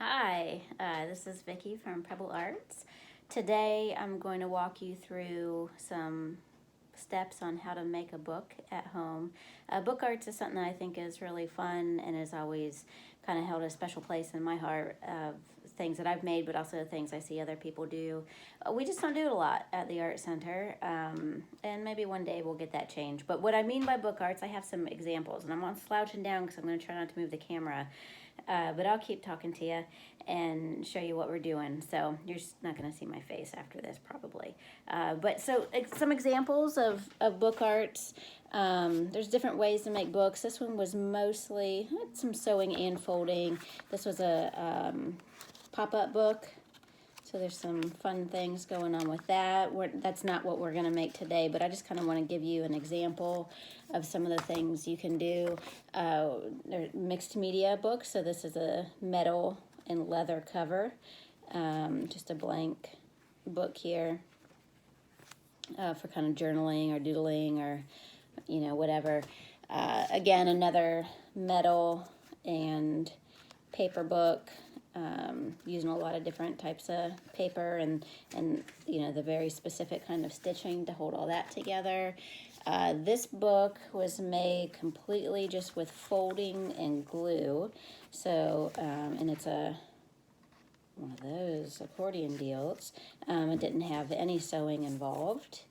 Hi, this is Vicki from Pebble Arts. Today I'm going to walk you through some steps on how to make a book at home. Book arts is something that I think is really fun and has always kind of held a special place in my heart of things that I've made, but also things I see other people do. We just don't do it a lot at the Art Center, and maybe one day we'll get that changed. But what I mean by book arts, I have some examples, and I'm on slouching down because I'm going to try not to move the camera. But I'll keep talking to you and show you what we're doing. So you're just not going to see my face after this probably. But some examples of book arts. There's different ways to make books. This one was mostly some sewing and folding. This was a pop-up book. So there's some fun things going on with that. That's not what we're going to make today, but I just kind of want to give you an example of some of the things you can do. They're mixed media books, so this is a metal and leather cover. Just a blank book here for kind of journaling or doodling or, whatever. Again, another metal and paper book. Using a lot of different types of paper and the very specific kind of stitching to hold all that together. This book was made completely just with folding and glue. So, and it's one of those accordion deals. It didn't have any sewing involved.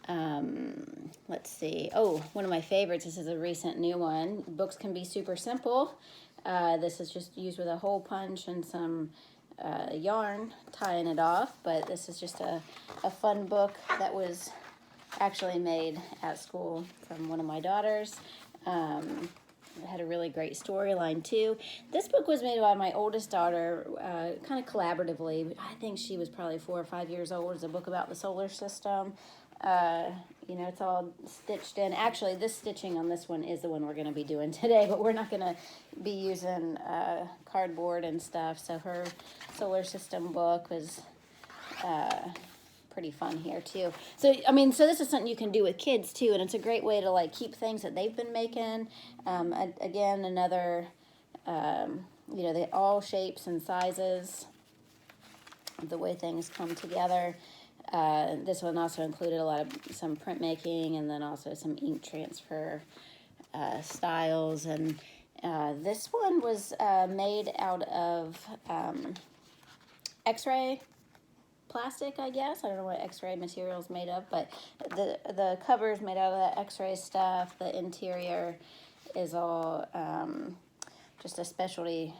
Let's see. Oh, one of my favorites. This is a recent new one. Books can be super simple. This is just used with a hole punch and some yarn tying it off, but this is just a fun book that was actually made at school from one of my daughters. It had a really great storyline too. This book was made by my oldest daughter, kind of collaboratively. I think she was probably 4 or 5 years old. It's a book about the solar system. It's all stitched in. Actually, this stitching on this one is the one we're going to be doing today, but we're not going to be using cardboard and stuff. So her solar system book was pretty fun here too. So this is something you can do with kids too, and it's a great way to keep things that they've been making. Again, another, they all shapes and sizes, the way things come together. This one also included some printmaking and then also some ink transfer styles. And this one was made out of X-ray plastic, I guess. I don't know what X-ray material is made of, but the cover is made out of that X-ray stuff. The interior is all just a specialty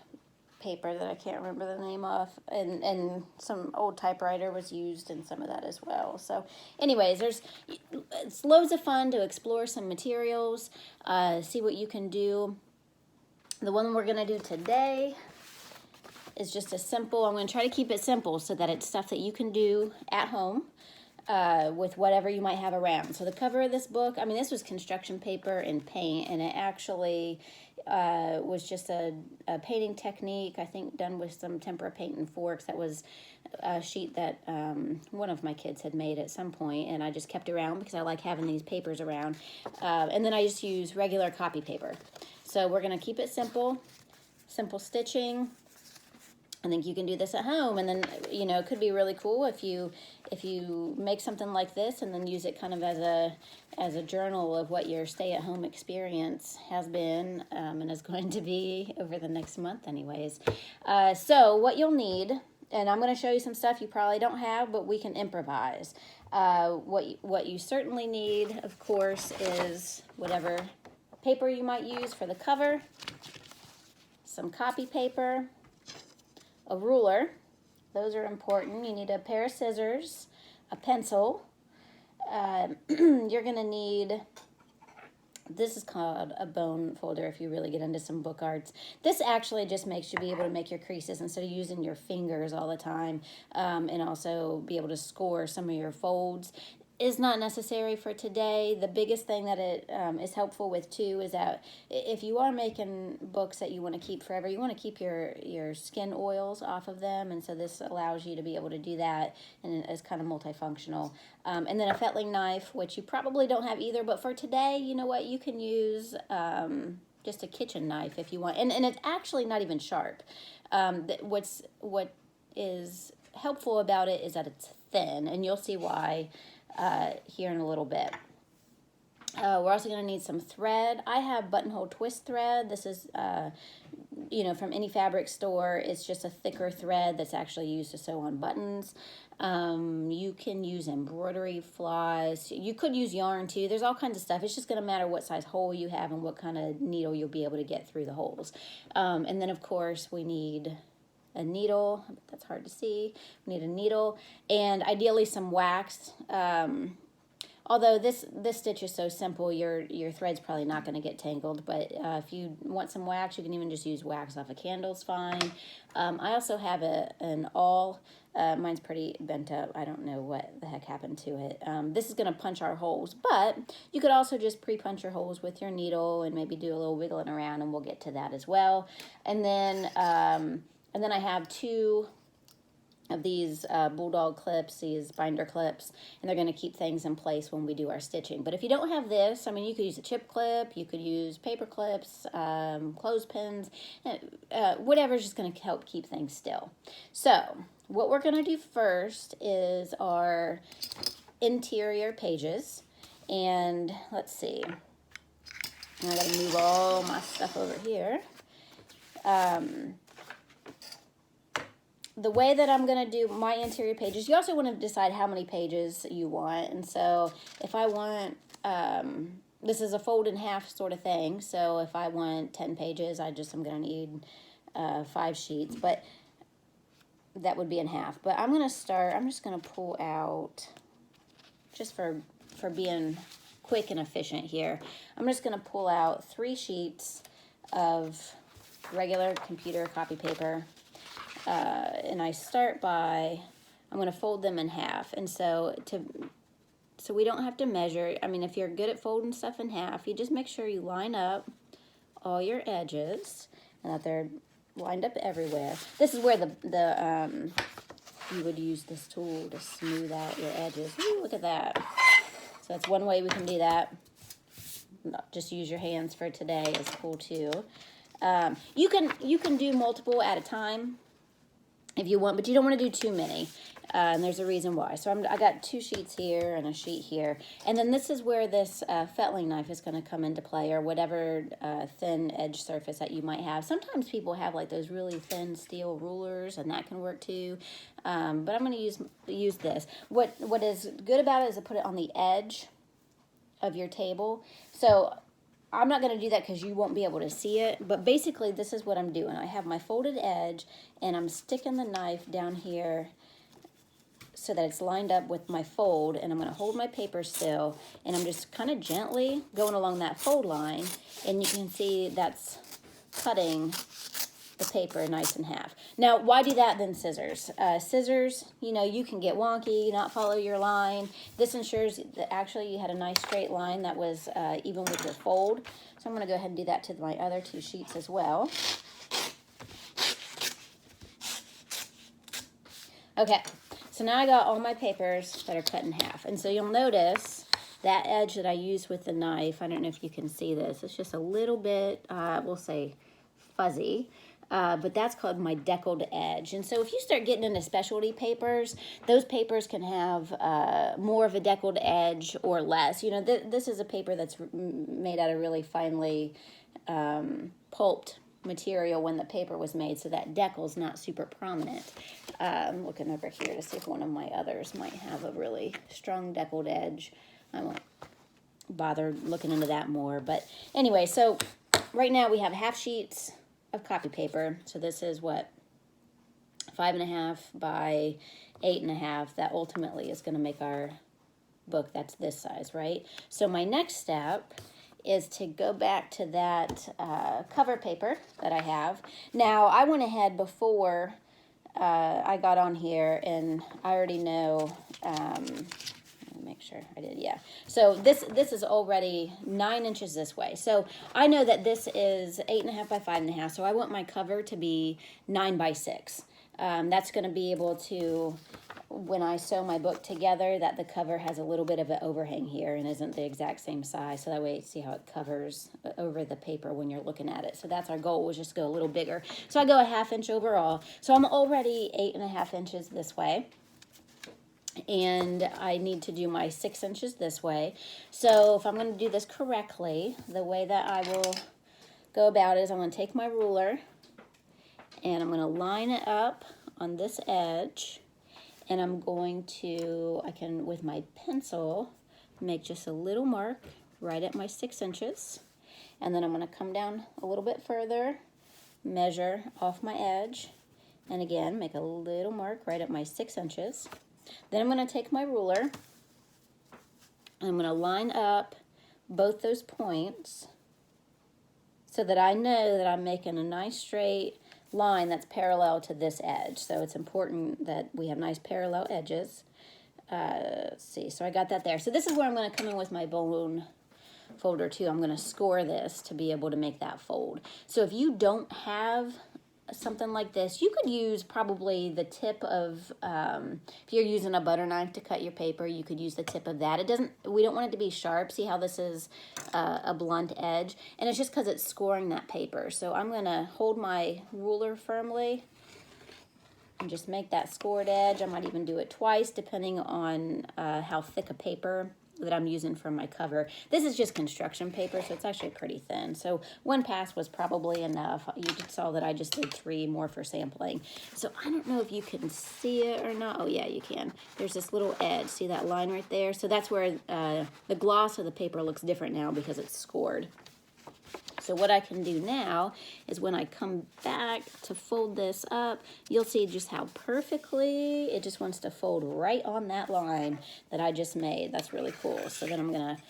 paper that I can't remember the name of, and some old typewriter was used in some of that as well. So anyways, it's loads of fun to explore some materials, see what you can do. The one we're going to do today is just I'm going to try to keep it simple so that it's stuff that you can do at home with whatever you might have around. So the cover of this book, this was construction paper and paint, and it actually was just a painting technique, I think done with some tempera paint and forks. That was a sheet that one of my kids had made at some point, and I just kept around because I like having these papers around. And then I just use regular copy paper. So we're going to keep it simple stitching. I think you can do this at home, and then it could be really cool if you make something like this and then use it kind of as a journal of what your stay-at-home experience has been and is going to be over the next month anyways. So what you'll need, and I'm going to show you some stuff you probably don't have, but we can improvise. What you certainly need, of course, is whatever paper you might use for the cover, some copy paper, a ruler. Those are important. You need a pair of scissors, a pencil. You're going to need, this is called a bone folder if you really get into some book arts. This actually just makes you be able to make your creases instead of using your fingers all the time, and also be able to score some of your folds. Is not necessary for today. The biggest thing that it is helpful with too is that if you are making books that you want to keep forever, you want to keep your skin oils off of them, and so this allows you to be able to do that, and it's kind of multifunctional. And then a fettling knife, which you probably don't have either, but for today, you know what, you can use just a kitchen knife if you want. And it's actually not even sharp. What is helpful about it is that it's thin, and you'll see why here in a little bit. We're also going to need some thread. I have buttonhole twist thread. This is, from any fabric store. It's just a thicker thread that's actually used to sew on buttons. You can use embroidery floss. You could use yarn too. There's all kinds of stuff. It's just going to matter what size hole you have and what kind of needle you'll be able to get through the holes. And then, of course, we need a needle. That's hard to see. We need a needle and ideally some wax. Although this stitch is so simple, your thread's probably not going to get tangled. But if you want some wax, you can even just use wax off a candle's fine. I also have an awl. Mine's pretty bent up. I don't know what the heck happened to it. This is going to punch our holes, but you could also just pre-punch your holes with your needle and maybe do a little wiggling around, and we'll get to that as well. And then I have two of these bulldog clips, these binder clips, and they're going to keep things in place when we do our stitching. But if you don't have this, I mean, you could use a chip clip, you could use paper clips, clothespins, whatever's just going to help keep things still. So what we're going to do first is our interior pages. And let's see, I got to move all my stuff over here. The way that I'm going to do my interior pages, you also want to decide how many pages you want. And so if I want, this is a fold in half sort of thing. So if I want 10 pages, I'm going to need 5 sheets. But that would be in half. But I'm going to start, I'm just going to pull out, just for being quick and efficient here, I'm just going to pull out 3 sheets of regular computer copy paper. And I start by, I'm going to fold them in half. And so we don't have to measure. I mean, if you're good at folding stuff in half, you just make sure you line up all your edges and that they're lined up everywhere. This is where you would use this tool to smooth out your edges. Ooh, look at that. So that's one way we can do that. Just use your hands for today is cool too. You can do multiple at a time if you want, but you don't want to do too many. And there's a reason why. So I got 2 sheets here and a sheet here. And then this is where this fettling knife is going to come into play, or whatever thin edge surface that you might have. Sometimes people have like those really thin steel rulers, and that can work too. But I'm going to use this. What is good about it is to put it on the edge of your table. So I'm not going to do that because you won't be able to see it, but basically this is what I'm doing. I have my folded edge, and I'm sticking the knife down here so that it's lined up with my fold, and I'm going to hold my paper still, and I'm just kind of gently going along that fold line, and you can see that's cutting the paper nice in half. Now, why do that than scissors? Scissors, you can get wonky, not follow your line. This ensures that actually you had a nice straight line that was even with your fold. So I'm going to go ahead and do that to my other 2 sheets as well. Okay, so now I got all my papers that are cut in half. And so you'll notice that edge that I used with the knife, I don't know if you can see this, it's just a little bit, we'll say fuzzy. But that's called my deckled edge. And so if you start getting into specialty papers, those papers can have more of a deckled edge or less. This is a paper that's made out of really finely pulped material when the paper was made, so that deckel's not super prominent. I'm looking over here to see if one of my others might have a really strong deckled edge. I won't bother looking into that more. But anyway, so right now we have half sheets of copy paper. So this is what, 5.5 by 8.5. That ultimately is going to make our book. That's this size, right? So my next step is to go back to that cover paper that I have. Now, I went ahead before I got on here, and I already know, let me make sure I did, yeah. So this is already 9 inches this way. So I know that this is 8.5 by 5.5, so I want my cover to be 9 by 6. That's going to be able to when I sew my book together that the cover has a little bit of an overhang here and isn't the exact same size. So that way you see how it covers over the paper when you're looking at it. So that's our goal, was just go a little bigger. So I go a 1/2 inch overall. So I'm already 8.5 inches this way. And I need to do my 6 inches this way. So if I'm going to do this correctly, the way that I will go about it is I'm going to take my ruler and I'm going to line it up on this edge. And I'm going to, I can, with my pencil, make just a little mark right at my 6 inches. And then I'm going to come down a little bit further, measure off my edge, and again, make a little mark right at my 6 inches. Then I'm going to take my ruler, and I'm going to line up both those points so that I know that I'm making a nice straight line that's parallel to this edge. So it's important that we have nice parallel edges. Let's see, so I got that there. So this is where I'm going to come in with my bone folder too. I'm going to score this to be able to make that fold. So if you don't have something like this, you could use probably the tip of, if you're using a butter knife to cut your paper, you could use the tip of that. We don't want it to be sharp. See how this is a blunt edge? And it's just because it's scoring that paper. So I'm going to hold my ruler firmly and just make that scored edge. I might even do it twice depending on how thick a paper that I'm using for my cover. This is just construction paper, so it's actually pretty thin. So 1 pass was probably enough. You just saw that I just did 3 more for sampling. So I don't know if you can see it or not. Oh yeah, you can. There's this little edge. See that line right there? So that's where the gloss of the paper looks different now because it's scored. So what I can do now is when I come back to fold this up, you'll see just how perfectly it just wants to fold right on that line that I just made. That's really cool. So then I'm going to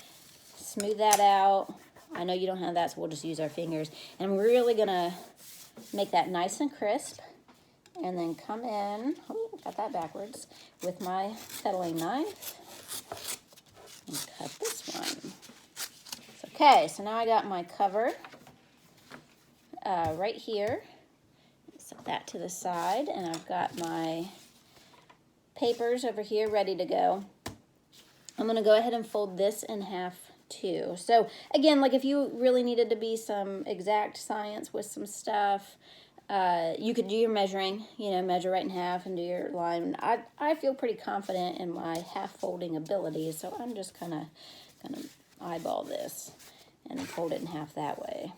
smooth that out. I know you don't have that, so we'll just use our fingers. And I'm really going to make that nice and crisp. And then come in, oh, got that backwards, with my pedaling knife. And cut this one. Okay, so now I got my cover right here. Set that to the side, and I've got my papers over here ready to go. I'm going to go ahead and fold this in half too. So again, like if you really needed to be some exact science with some stuff, you could do your measuring, measure right in half and do your line. I feel pretty confident in my half folding abilities, so I'm just kind of going to eyeball this and fold it in half that way.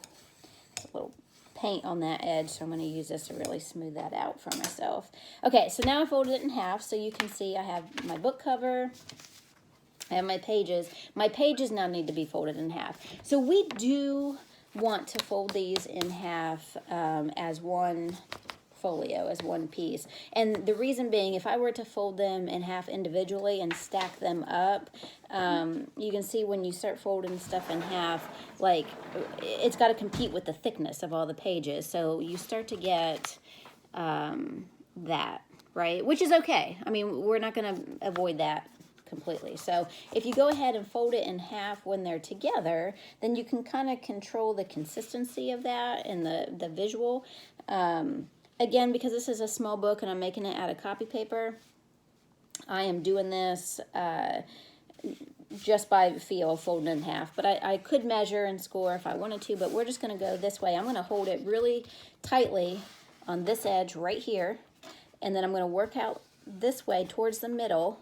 A little paint on that edge, so I'm going to use this to really smooth that out for myself. Okay, so now I folded it in half, so you can see I have my book cover, I have my pages. My pages now need to be folded in half. So we do want to fold these in half as one folio, as one piece. And the reason being, if I were to fold them in half individually and stack them up, you can see when you start folding stuff in half, like it's got to compete with the thickness of all the pages. So you start to get that, right? Which is okay. I mean, we're not going to avoid that completely. So if you go ahead and fold it in half when they're together, then you can kind of control the consistency of that and the visual. Again, because this is a small book and I'm making it out of copy paper, I am doing this just by feel, folding in half. But I could measure and score if I wanted to, but we're just going to go this way. I'm going to hold it really tightly on this edge right here, and then I'm going to work out this way towards the middle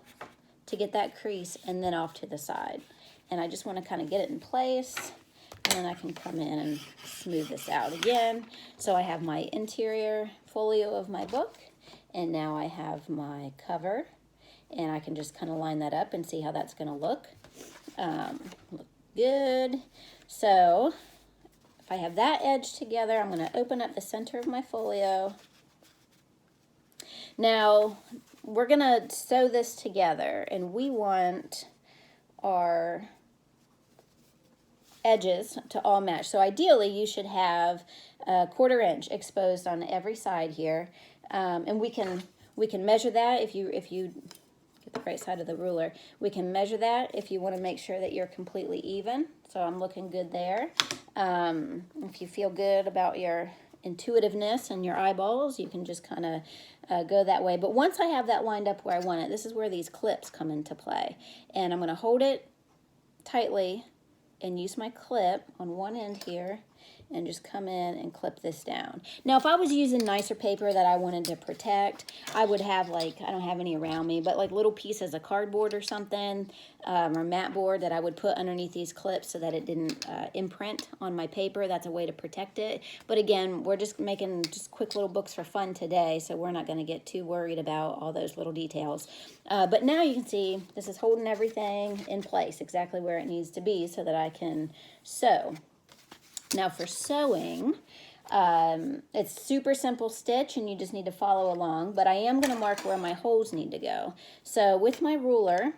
to get that crease, and then off to the side. And I just want to kind of get it in place, and then I can come in and smooth this out again. So I have my interior folio of my book, and now I have my cover, and I can just kind of line that up and see how that's going to look. Look good. So if I have that edge together, I'm going to open up the center of my folio. Now we're going to sew this together, and we want our edges to all match. So ideally you should have a 1/4 inch exposed on every side here, and we can measure that if you get the right side of the ruler. We can measure that if you want to make sure that you're completely even. So I'm looking good there. If you feel good about your intuitiveness and your eyeballs, you can just kind of go that way. But once I have that lined up where I want it, this is where these clips come into play. And I'm going to hold it tightly and use my clip on one end here and just come in and clip this down. Now, if I was using nicer paper that I wanted to protect, I would have like, I don't have any around me, but like little pieces of cardboard or something, or mat board that I would put underneath these clips so that it didn't imprint on my paper. That's a way to protect it. But again, we're just making just quick little books for fun today, so we're not gonna get too worried about all those little details. But now you can see this is holding everything in place exactly where it needs to be so that I can sew. Now for sewing, it's super simple stitch and you just need to follow along, but I am going to mark where my holes need to go. So with my ruler,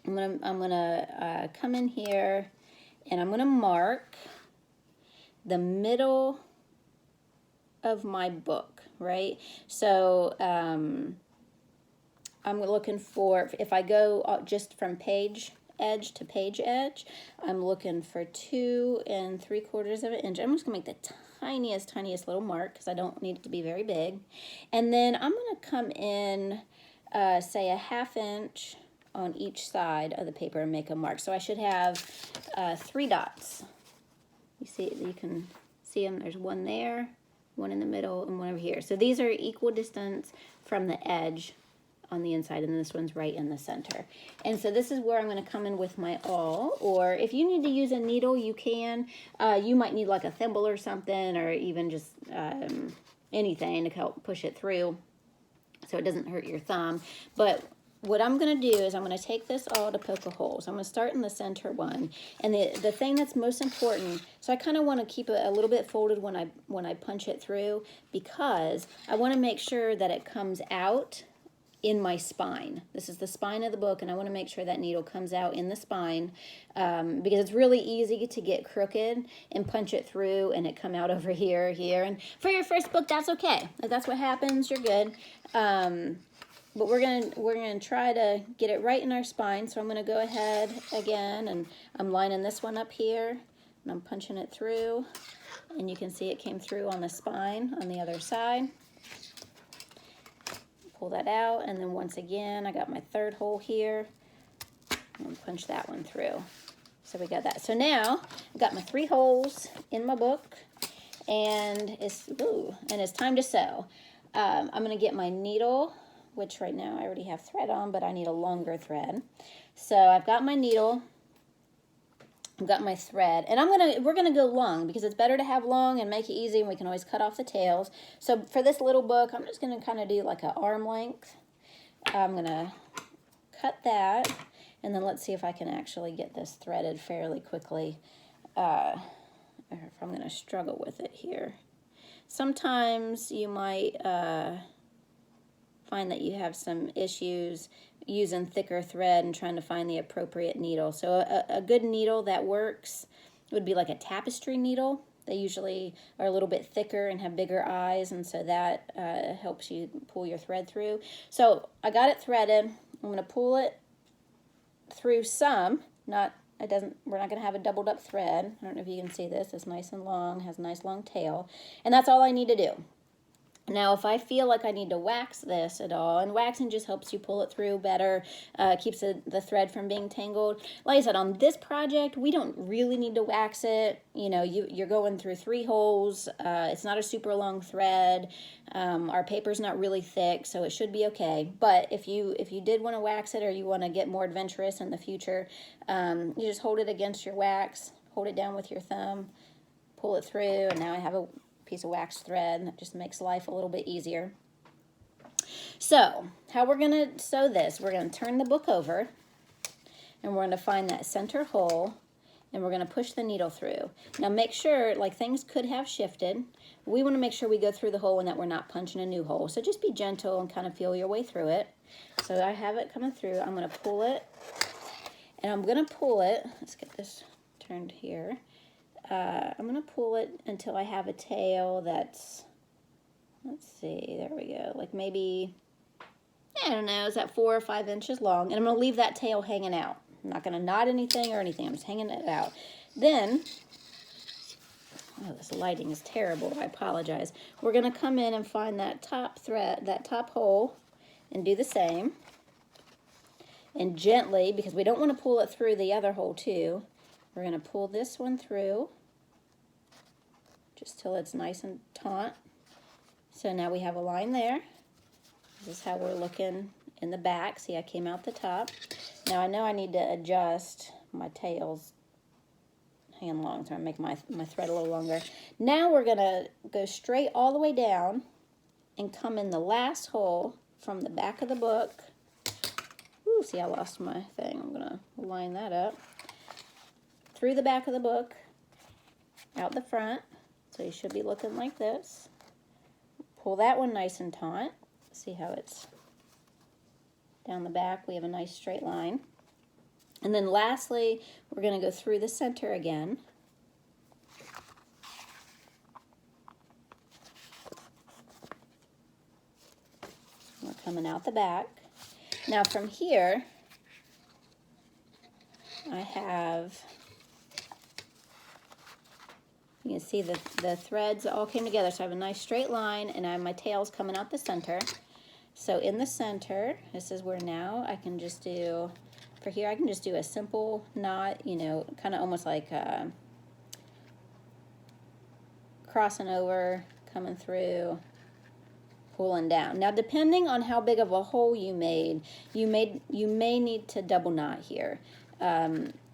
I'm gonna come in here and I'm gonna mark the middle of my book, right? So I'm looking for, if I go just from page edge to page edge, I'm looking for 2 3/4 of an inch. I'm just gonna make the tiniest little mark because I don't need it to be very big. And then I'm gonna come in, say a 1/2 inch on each side of the paper and make a mark. So I should have 3 dots. You can see them. There's one there, one in the middle, and one over here. So these are equal distance from the edge on the inside, and this one's right in the center. And so this is where I'm going to come in with my awl, or if you need to use a needle, you can. You might need like a thimble or something, or even just anything to help push it through so it doesn't hurt your thumb. But what I'm going to do is I'm going to take this awl to poke a hole. So I'm going to start in the center one. And the thing that's most important, so I kind of want to keep it a little bit folded when I punch it through, because I want to make sure that it comes out in my spine. This is the spine of the book, and I want to make sure that needle comes out in the spine, because it's really easy to get crooked and punch it through and it come out over here. And for your first book, that's okay. If that's what happens, you're good. But we're gonna try to get it right in our spine. So I'm gonna go ahead again, and I'm lining this one up here, and I'm punching it through, and you can see it came through on the spine on the other side. Pull that out, and then once again I got my 3rd hole here and punch that one through. So we got that. So now I've got my 3 holes in my book, and it's time to sew. I'm gonna get my needle, which right now I already have thread on, but I need a longer thread. So I've got my needle, I've got my thread, and we're gonna go long because it's better to have long and make it easy, and we can always cut off the tails. So for this little book, I'm just gonna kind of do like an arm length. I'm gonna cut that, and then let's see if I can actually get this threaded fairly quickly, or if I'm gonna struggle with it here. Sometimes you might find that you have some issues using thicker thread and trying to find the appropriate needle. So a good needle that works would be like a tapestry needle. They usually are a little bit thicker and have bigger eyes, and so that helps you pull your thread through. So I got it threaded. I'm going to pull it through some. We're not going to have a doubled up thread. I don't know if you can see this. It's nice and long, has a nice long tail, and that's all I need to do. Now, if I feel like I need to wax this at all, and waxing just helps you pull it through better, keeps the thread from being tangled. Like I said, on this project, we don't really need to wax it. You know, you're going through 3 holes. It's not a super long thread. Our paper's not really thick, so it should be okay. But if you did want to wax it, or you want to get more adventurous in the future, you just hold it against your wax, hold it down with your thumb, pull it through, and now I have a piece of wax thread. That just makes life a little bit easier. So how we're going to sew this, we're going to turn the book over, and we're going to find that center hole, and we're going to push the needle through. Now make sure, like, things could have shifted. We want to make sure we go through the hole and that we're not punching a new hole. So just be gentle and kind of feel your way through it. So I have it coming through. I'm going to pull it, and I'm going to pull it. Let's get this turned here. I'm going to pull it until I have a tail that's, let's see, there we go, like maybe, I don't know, is that 4 or 5 inches long? And I'm going to leave that tail hanging out. I'm not going to knot anything or anything. I'm just hanging it out. Then Oh, this lighting is terrible. I apologize. We're going to come in and find that top thread, that top hole, and do the same. And gently, because we don't want to pull it through the other hole too, we're going to pull this one through just till it's nice and taut. So now we have a line there. This is how we're looking in the back. See, I came out the top. Now I know I need to adjust my tails hand long, so I'm making my thread a little longer. Now we're gonna go straight all the way down and come in the last hole from the back of the book. Ooh, see, I lost my thing. I'm gonna line that up. Through the back of the book, out the front. So you should be looking like this. Pull that one nice and taut. See how it's down the back. We have a nice straight line. And then lastly, we're going to go through the center again. We're coming out the back. Now from here, I have, you can see the threads all came together. So I have a nice straight line and I have my tails coming out the center. So in the center, this is where now I can just do, for here I can just do a simple knot, you know, kind of almost like crossing over, coming through, pulling down. Now depending on how big of a hole you made, you may need to double knot here.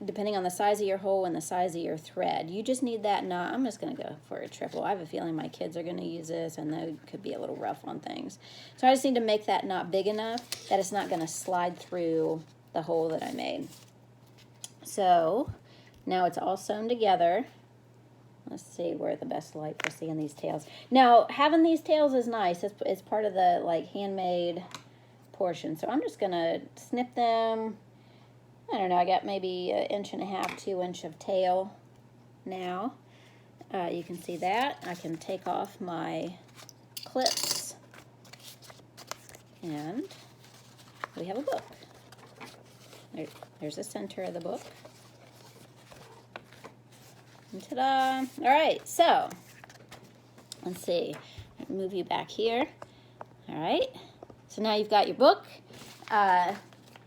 Depending on the size of your hole and the size of your thread. You just need that knot. I'm just going to go for a triple. I have a feeling my kids are going to use this and they could be a little rough on things. So I just need to make that knot big enough that it's not going to slide through the hole that I made. So now it's all sewn together. Let's see where the best light for seeing these tails. Now having these tails is nice. It's part of the like handmade portion. So I'm just going to snip them. I don't know, I got maybe 1.5 inches, 2 inches of tail now. You can see that. I can take off my clips and we have a book. There's the center of the book. And ta-da! All right, so let's see. Move you back here. All right, so now you've got your book.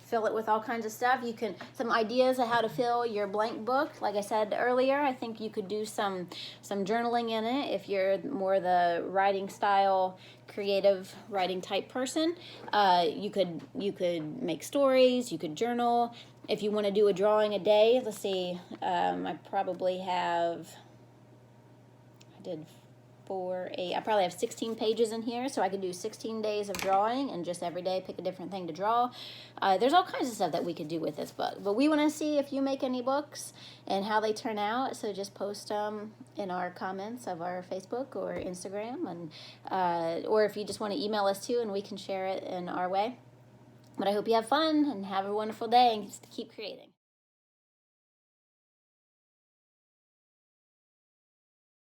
Fill it with all kinds of stuff. You can, some ideas of how to fill your blank book. Like I said earlier, I think you could do some journaling in it if you're more the writing style, creative writing type person. You could make stories, you could journal. If you want to do a drawing a day, let's see, I probably have, I probably have 16 pages in here, so I could do 16 days of drawing and just every day pick a different thing to draw. There's all kinds of stuff that we could do with this book, but we want to see if you make any books and how they turn out, so just post them in our comments of our Facebook or Instagram, and or if you just want to email us too and we can share it in our way. But I hope you have fun and have a wonderful day and keep creating.